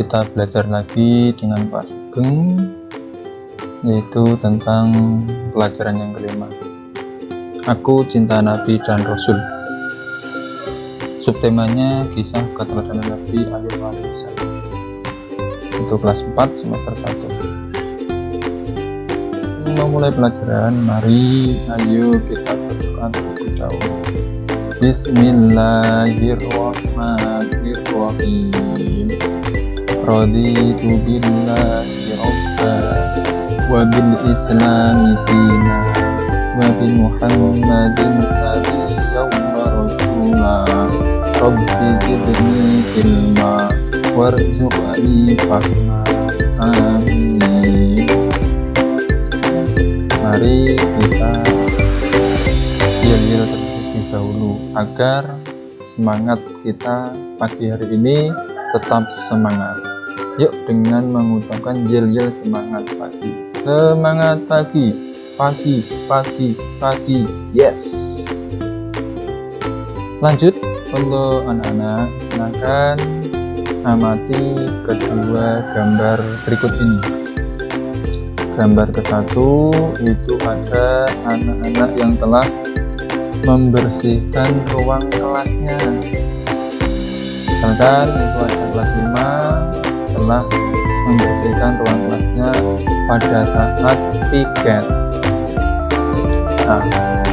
kita belajar lagi dengan Pak Sugeng, yaitu tentang pelajaran yang kelima. Aku cinta Nabi dan Rasul. Subtemanya kisah keteladanan Nabi Ayub alaihissalam. Itu kelas 4 semester 1. Memulai pelajaran, mari ayo kita berdoa terlebih dahulu. Bismillahirrahmanirrahim. Raditu billahi rabba wa bil islami dina wa bi muhammadin nabiyyan wa rasula. Rabbi zidni ilma warzuqni fahma. Amin. Mari kita yel-yel terlebih dahulu agar semangat kita pagi hari ini tetap semangat. Yuk dengan mengucapkan yel-yel semangat pagi. Semangat pagi, pagi, pagi, pagi. Yes. Lanjut untuk anak-anak, silakan amati kedua gambar berikut ini. Gambar ke-1 itu ada anak-anak yang telah membersihkan ruang kelasnya. Misalkan itu ada kelas 5 telah membersihkan ruang kelasnya pada saat piket. Nah,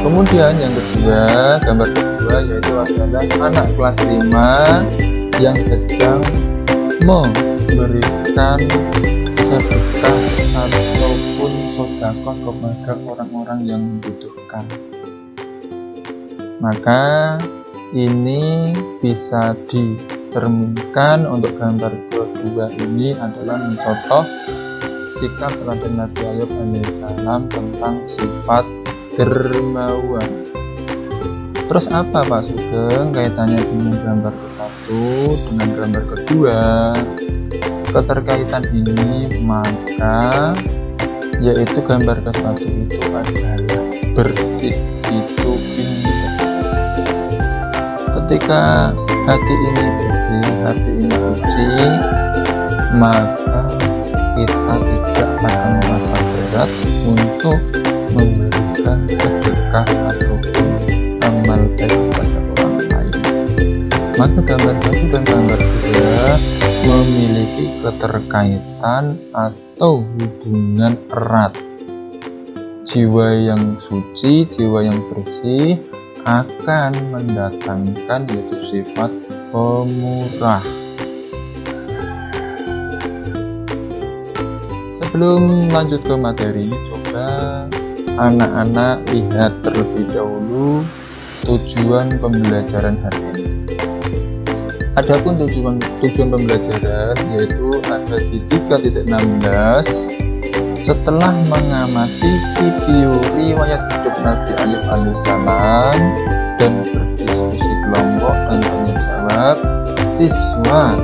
kemudian yang kedua, gambar kedua yaitu adalah anak kelas 5 yang sedang memberikan sedekah ataupun sedekah kepada orang-orang yang membutuhkan. Maka ini bisa dicerminkan untuk gambar kedua ini adalah mencontoh sikap teladan Nabi Ayub alaihissalam tentang sifat dermawan. Terus apa Pak Sugeng kaitannya dengan gambar ke-1 dengan gambar kedua? Keterkaitan ini maka yaitu gambar ke-1 itu adalah bersih itu indah. Ketika hati ini bersih, hati ini suci, maka kita tidak akan merasa berat untuk memberikan sedekah ataupun amal baik kepada orang lain. Maka gambar 1 dan gambar 2 memiliki keterkaitan atau hubungan erat. Jiwa yang suci, jiwa yang bersih akan mendatangkan yaitu sifat pemurah. Sebelum lanjut ke materi, coba anak-anak lihat terlebih dahulu tujuan pembelajaran hari ini. Adapun tujuan pembelajaran yaitu ada di 3.16. Setelah mengamati video riwayat hidup Nabi Ayub alaihissalam dan berdiskusi kelompok dan tanya jawab, siswa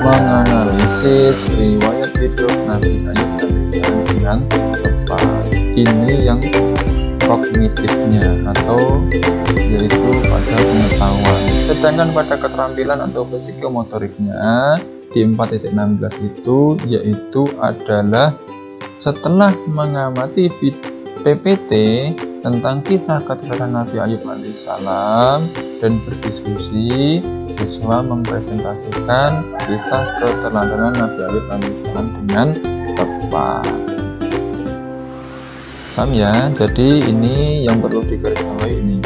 menganalisis riwayat hidup Nabi Ayub alaihissalam dengan tepat. Ini yang kognitifnya atau yaitu pada pengetahuan. Sedangkan pada keterampilan atau psikomotoriknya di 4.16 itu yaitu adalah setelah mengamati PPT tentang kisah keteladanan Nabi Ayub alaihissalam dan berdiskusi, siswa mempresentasikan kisah keteladanan Nabi Ayub alaihissalam dengan tepat. Paham ya? Jadi ini yang perlu digarisbawahi ini.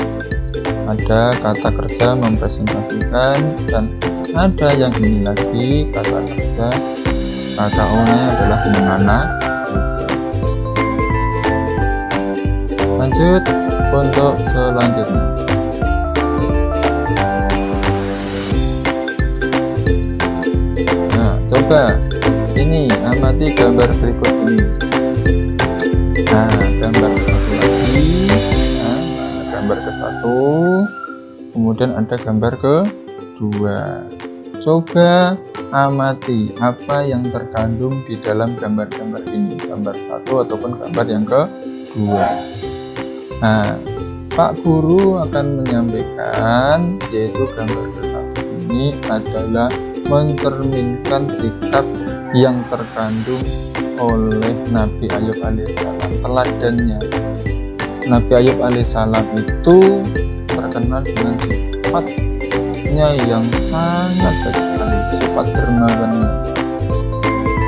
Ada kata kerja mempresentasikan dan ada yang ini lagi kata kerja KKO-nya adalah menganalisis. Lanjut untuk selanjutnya. Nah, coba ini amati gambar berikut ini. Nah, gambar ke-1 lagi. Nah, gambar ke-1. Kemudian ada gambar ke-2. Coba amati apa yang terkandung di dalam gambar-gambar ini, gambar 1 ataupun gambar yang ke-2. Nah, Pak Guru akan menyampaikan yaitu gambar ke-1 ini adalah mencerminkan sikap yang terkandung oleh Nabi Ayub alaihissalam. Teladannya, Nabi Ayub alaihissalam itu terkenal dengan sifatnya yang sangat baik sekali, sifat dermawannya.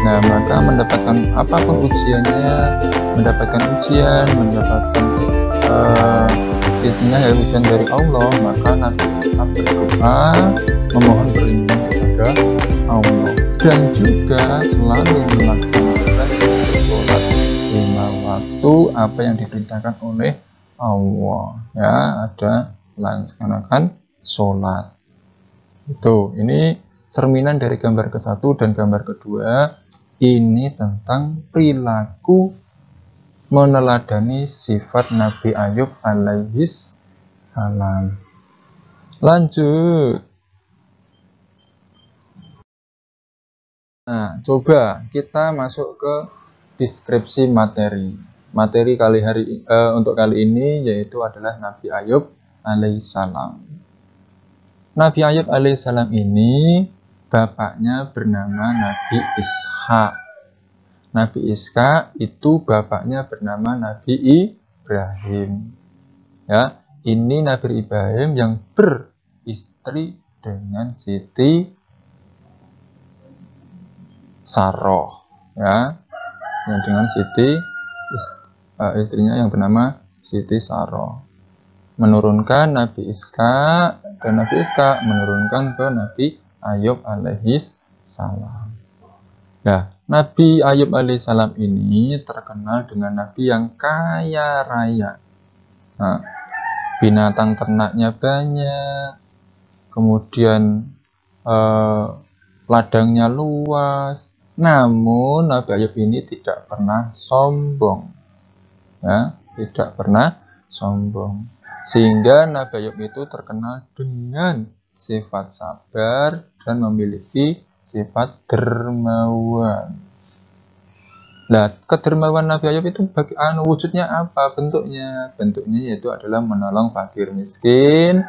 Nah, maka mendapatkan apapun ujiannya, mendapatkan ujian, mendapatkan intinya ya ujian dari Allah, maka Nabi tetap berdoa memohon perlindungan kepada Allah, dan juga selalu melaksanakan sholat 5 waktu apa yang diperintahkan oleh Allah, ya, ada melaksanakan sholat. Ini cerminan dari gambar ke-1 dan gambar kedua. Ini tentang perilaku meneladani sifat Nabi Ayub alaihis salam. Lanjut. Nah, coba kita masuk ke deskripsi materi. Materi untuk kali ini yaitu adalah Nabi Ayub alaihissalam. Nabi Ayub alaihissalam ini bapaknya bernama Nabi Ishak. Nabi Ishak itu bapaknya bernama Nabi Ibrahim. Ya, ini Nabi Ibrahim yang beristri dengan Siti Saroh, ya, yang dengan istrinya yang bernama Siti Saroh. Menurunkan Nabi Ishak, dan Nabi Ishak menurunkan ke Nabi Ayub alaihis salam. Nah, Nabi Ayub alaihissalam ini terkenal dengan Nabi yang kaya raya. Nah, binatang ternaknya banyak, kemudian ladangnya luas. Namun Nabi Ayub ini tidak pernah sombong, ya, tidak pernah sombong. Sehingga Nabi Ayub itu terkenal dengan sifat sabar dan memiliki sifat dermawan. Nah, kedermawan Nabi Ayub itu wujudnya apa? Bentuknya yaitu adalah menolong fakir miskin,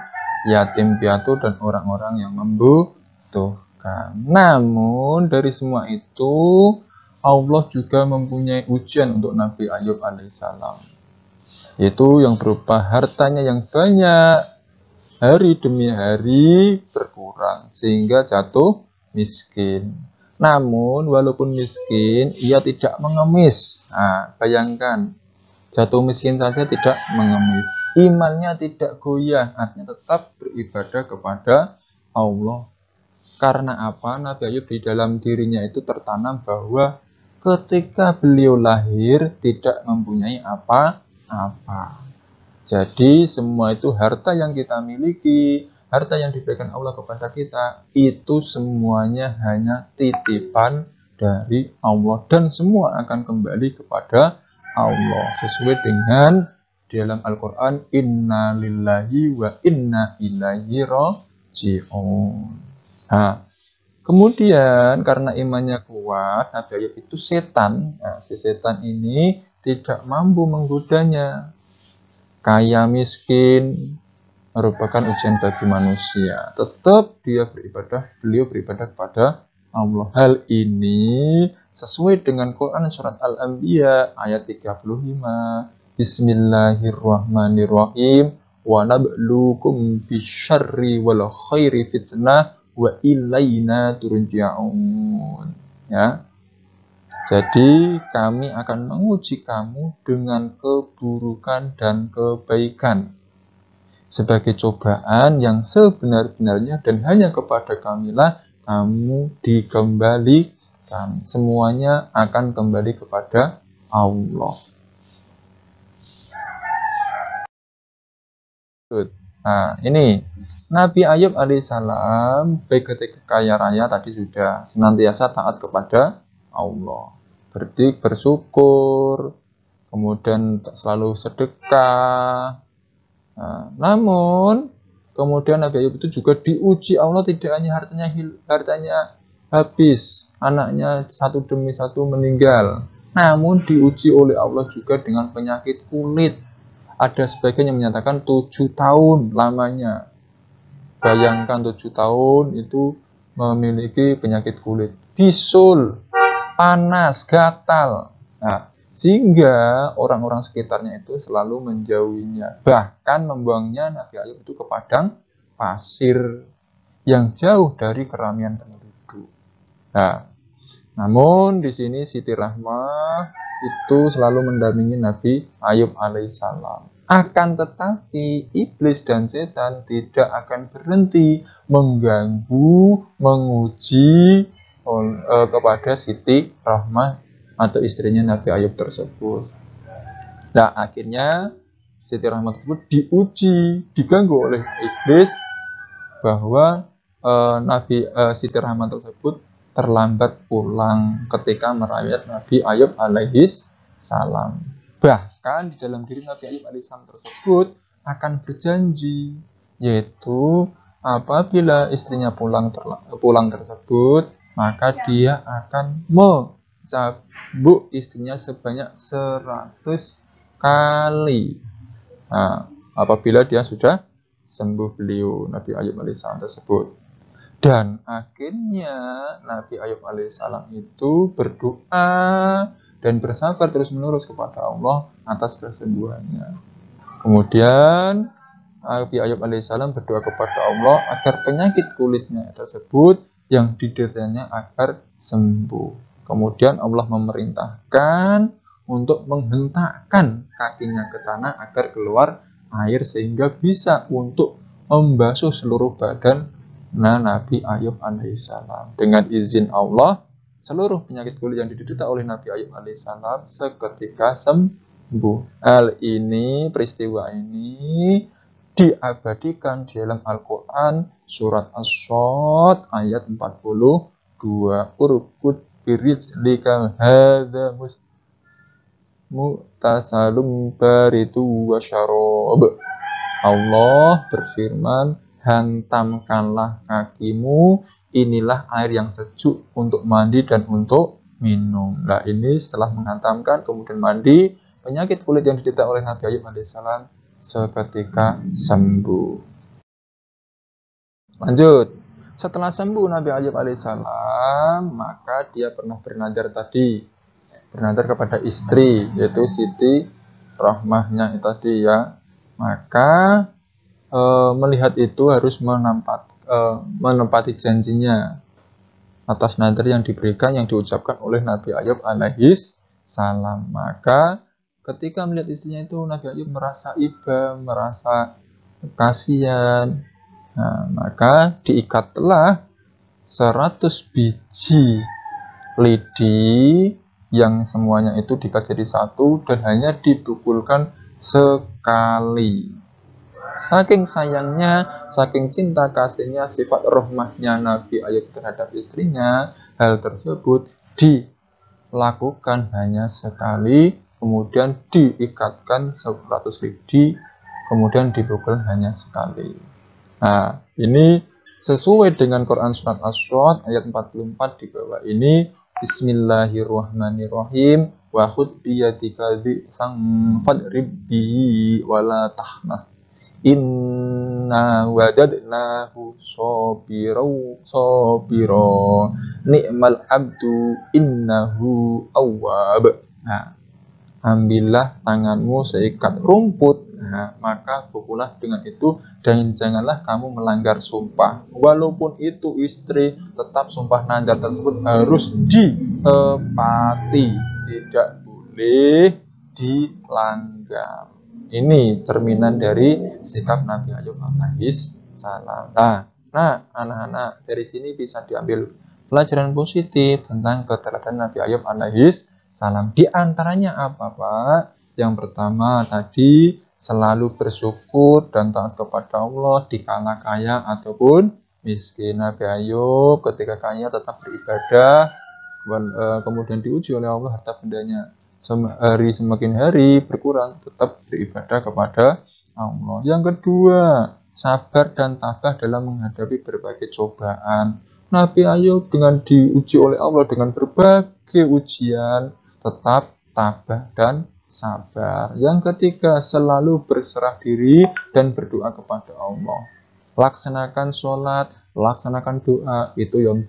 yatim piatu, dan orang-orang yang membutuhkan. Namun dari semua itu Allah juga mempunyai ujian untuk Nabi Ayub alaihissalam, yaitu yang berupa hartanya yang banyak, hari demi hari berkurang sehingga jatuh miskin. Namun walaupun miskin, ia tidak mengemis. Nah, bayangkan, jatuh miskin saja tidak mengemis. Imannya tidak goyah, artinya tetap beribadah kepada Allah. Karena apa? Nabi Ayub di dalam dirinya itu tertanam bahwa ketika beliau lahir tidak mempunyai apa-apa. Jadi semua itu harta yang kita miliki, harta yang diberikan Allah kepada kita, itu semuanya hanya titipan dari Allah, dan semua akan kembali kepada Allah sesuai dengan di dalam Al-Quran, inna lillahi wa inna ilaihi raji'un. Nah, kemudian karena imannya kuat, Nabi Ayub itu setan. Nah, si setan ini tidak mampu menggodanya. Kaya miskin merupakan ujian bagi manusia. Tetap beliau beribadah kepada Allah. Hal ini sesuai dengan Quran surat Al-Anbiya ayat 35. Bismillahirrahmanirrahim. Wa nabluukum bisyarri wal khairi fitnah wa ilaina turja'un. Ya. Jadi kami akan menguji kamu dengan keburukan dan kebaikan sebagai cobaan yang sebenar-benarnya, dan hanya kepada kamilah kamu dikembalikan. Semuanya akan kembali kepada Allah. Nah, ini Nabi Ayub alaihissalam baik ketika kaya raya tadi sudah senantiasa taat kepada Allah, bersyukur, kemudian selalu sedekah. Nah, namun kemudian Nabi Ayub itu juga diuji Allah, tidak hanya hartanya habis, anaknya satu demi satu meninggal, namun diuji oleh Allah juga dengan penyakit kulit. Ada sebagian yang menyatakan 7 tahun lamanya. Bayangkan 7 tahun itu memiliki penyakit kulit, bisul, panas, gatal. Nah, sehingga orang-orang sekitarnya itu selalu menjauhinya, bahkan membuangnya Nabi Ayub itu ke padang pasir yang jauh dari keramaian penduduk. Nah, namun di sini Siti Rahmah itu selalu mendampingi Nabi Ayub alaihissalam. Akan tetapi iblis dan setan tidak akan berhenti mengganggu, menguji kepada Siti Rahmah atau istrinya Nabi Ayub tersebut. Nah, akhirnya Siti Rahmah tersebut diuji, diganggu oleh iblis bahwa Siti Rahmah tersebut terlambat pulang ketika merawat Nabi Ayub alaihis salam. Bahkan di dalam diri Nabi Ayub alaihis salam tersebut akan berjanji, yaitu apabila istrinya pulang tersebut, maka dia akan mencambuk istrinya sebanyak 100 kali. Nah, apabila dia sudah sembuh beliau Nabi Ayub alaihissalam tersebut. Dan akhirnya Nabi Ayub alaihissalam itu berdoa dan bersabar terus-menerus kepada Allah atas kesembuhannya. Kemudian Nabi Ayub alaihissalam berdoa kepada Allah agar penyakit kulitnya tersebut yang dideritanya agar sembuh. Kemudian Allah memerintahkan untuk menghentakkan kakinya ke tanah agar keluar air sehingga bisa untuk membasuh seluruh badan Nabi Ayub alaihissalam. Dengan izin Allah, seluruh penyakit kulit yang diderita oleh Nabi Ayub alaihissalam seketika sembuh. Peristiwa ini diabadikan di dalam Al-Quran surat As-Sod ayat 42. Urkud birizlika hadha mutasalum baritu wa syarab. Allah berfirman, hantamkanlah kakimu, inilah air yang sejuk untuk mandi dan untuk minum. Nah, ini setelah menghantamkan kemudian mandi, penyakit kulit yang diderita oleh Nabi Ayub alaihissalam seketika sembuh. Lanjut, setelah sembuh Nabi Ayub alaihissalam, maka dia pernah bernadar kepada istri, yaitu Siti Rahmahnya itu tadi ya. Maka melihat itu harus menempati janjinya atas nadar yang diberikan, yang diucapkan oleh Nabi Ayub alaihis salam. Maka ketika melihat istrinya itu, Nabi Ayub merasa iba, merasa kasihan. Nah, maka diikatlah 100 biji lidi yang semuanya itu diikat jadi satu dan hanya dipukulkan sekali. Saking sayangnya, saking cinta kasihnya, sifat rahmahnya Nabi Ayub terhadap istrinya, hal tersebut dilakukan hanya sekali, kemudian diikatkan 100 lidi, kemudian dipukul hanya sekali. Nah, ini sesuai dengan Quran surat As-Sod ayat 44 di bawah ini. Bismillahirrahmanirrahim. Wa khud biyadika sang fadribbi wala tahnas. Inna wajadnahu sabira ni'mal abdu innahu awwab. Nah, ambillah tanganmu seikat rumput, nah, maka pukullah dengan itu dan janganlah kamu melanggar sumpah. Walaupun itu istri, tetap sumpah nadar tersebut harus ditepati, tidak boleh dilanggar. Ini cerminan dari sikap Nabi Ayub alaihis salam. Nah, anak-anak, dari sini bisa diambil pelajaran positif tentang keteladanan Nabi Ayub alaihis salam. Di antaranya apa, Pak? Yang pertama tadi, selalu bersyukur dan taat kepada Allah dikala kaya ataupun miskin. Nabi Ayub ketika kaya tetap beribadah, kemudian diuji oleh Allah harta bendanya semakin hari berkurang, tetap beribadah kepada Allah. Yang kedua, sabar dan tabah dalam menghadapi berbagai cobaan. Nabi Ayub dengan diuji oleh Allah dengan berbagai ujian, tetap tabah dan sabar. Yang ketiga, selalu berserah diri dan berdoa kepada Allah. Laksanakan sholat laksanakan doa, itu yang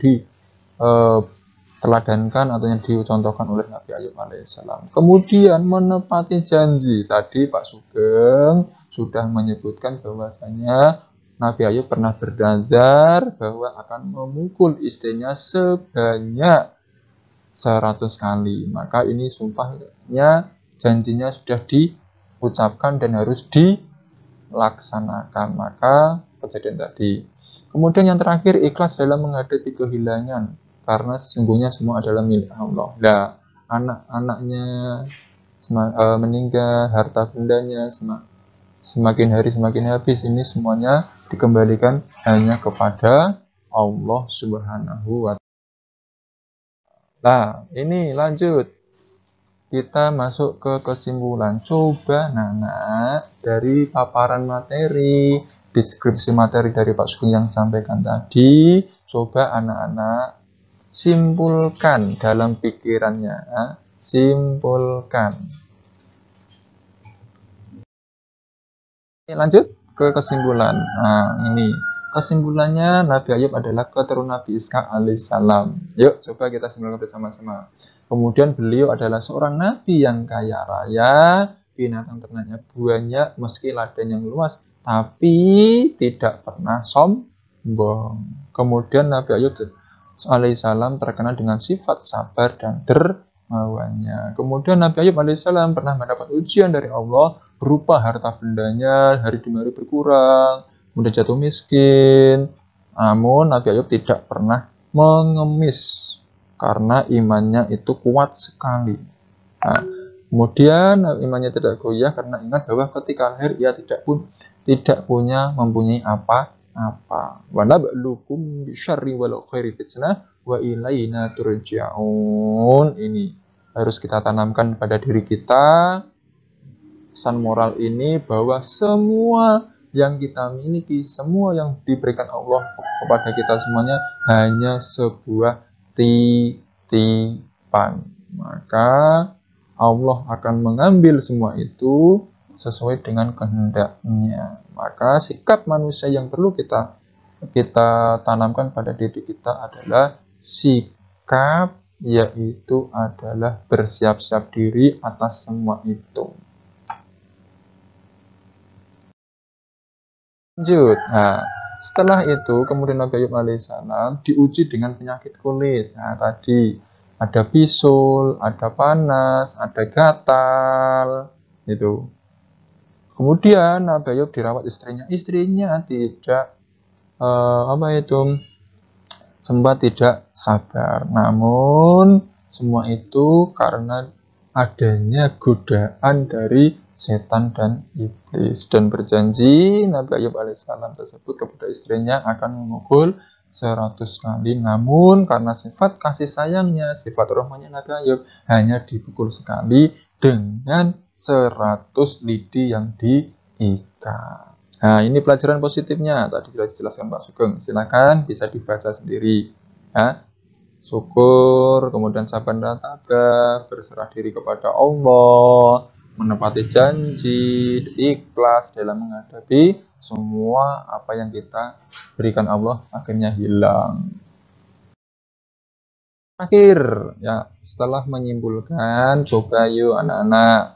teladankan atau yang dicontohkan oleh Nabi Ayub alaihissalam. Kemudian menepati janji. Tadi Pak Sugeng sudah menyebutkan bahwasanya Nabi Ayub pernah bernazar bahwa akan memukul istrinya sebanyak 100 kali. Maka ini sumpahnya, janjinya sudah diucapkan dan harus dilaksanakan. Maka kejadian tadi. Kemudian yang terakhir, ikhlas dalam menghadapi kehilangan. Karena sesungguhnya semua adalah milik Allah. Nah, anak-anaknya meninggal, harta bendanya semakin hari semakin habis, ini semuanya dikembalikan hanya kepada Allah Subhanahu wa Ta'ala. Nah, ini lanjut. Kita masuk ke kesimpulan. Coba Nana dari paparan materi, deskripsi materi dari Pak Sugeng yang sampaikan tadi, coba anak-anak simpulkan dalam pikirannya. Simpulkan. Lanjut ke kesimpulan. Nah, ini kesimpulannya, Nabi Ayub adalah keturunan Nabi Ishak alaihissalam. Yuk, coba kita simpulkan bersama-sama. Kemudian beliau adalah seorang nabi yang kaya raya, binatang ternaknya banyak, meski ladang yang luas, tapi tidak pernah sombong. Kemudian Nabi Ayub alaihissalam terkenal dengan sifat sabar dan dermawannya. Kemudian Nabi Ayub alaihissalam pernah mendapat ujian dari Allah berupa harta bendanya hari demi hari berkurang, mudah jatuh miskin. Namun Nabi Ayub tidak pernah mengemis karena imannya itu kuat sekali. Nah, kemudian imannya tidak goyah karena ingat bahwa ketika lahir ia tidak mempunyai apa-apa. Wa nabluukum bisyarri wal khairi fitnah wa ilaina turja'un. Ini harus kita tanamkan pada diri kita pesan moral ini, bahwa semua yang kita miliki, semua yang diberikan Allah kepada kita semuanya hanya sebuah titipan. Maka Allah akan mengambil semua itu sesuai dengan kehendaknya. Maka sikap manusia yang perlu kita tanamkan pada diri kita adalah sikap, yaitu adalah bersiap-siap diri atas semua itu. Lanjut. Nah, setelah itu kemudian Nabi Ayub alaihissalam diuji dengan penyakit kulit. Nah, tadi ada bisul, ada panas, ada gatal, itu. Kemudian Nabi Ayub dirawat istrinya tidak sempat tidak sabar. Namun semua itu karena adanya godaan dari setan dan iblis, dan berjanji Nabi Ayub alaihissalam tersebut kepada istrinya akan memukul 100 kali. Namun karena sifat kasih sayangnya, sifat rahmanya Nabi Ayub hanya dipukul sekali dengan 100 lidi yang diikat. Nah, ini pelajaran positifnya tadi sudah dijelaskan Pak Sugeng. Silakan bisa dibaca sendiri. Ya. Syukur, kemudian sabar dan tabah, berserah diri kepada Allah, menepati janji, ikhlas dalam menghadapi semua apa yang kita berikan Allah akhirnya hilang. Akhir, ya, setelah menyimpulkan, coba yuk anak-anak,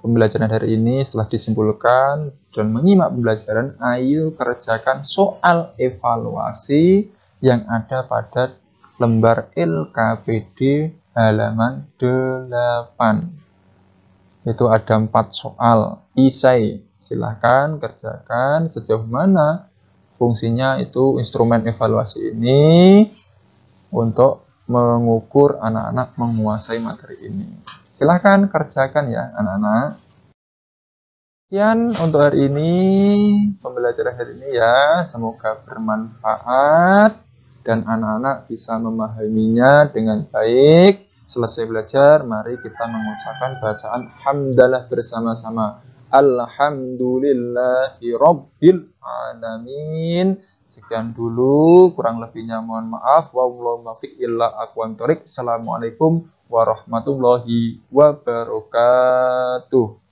pembelajaran hari ini setelah disimpulkan dan menyimak pembelajaran, ayo kerjakan soal evaluasi yang ada pada lembar LKPD halaman 8. Itu ada 4 soal isai. Silahkan kerjakan sejauh mana fungsinya itu instrumen evaluasi ini untuk mengukur anak-anak menguasai materi ini. Silahkan kerjakan ya anak-anak. Sekian untuk hari ini, pembelajaran hari ini ya. Semoga bermanfaat dan anak-anak bisa memahaminya dengan baik. Selesai belajar, mari kita mengucapkan bacaan hamdalah bersama-sama. Alhamdulillahi Rabbil Alamin. Sekian dulu, kurang lebihnya mohon maaf. Wallahu muwaffiq illa aqwamit thoriq. Assalamualaikum warahmatullahi wabarakatuh.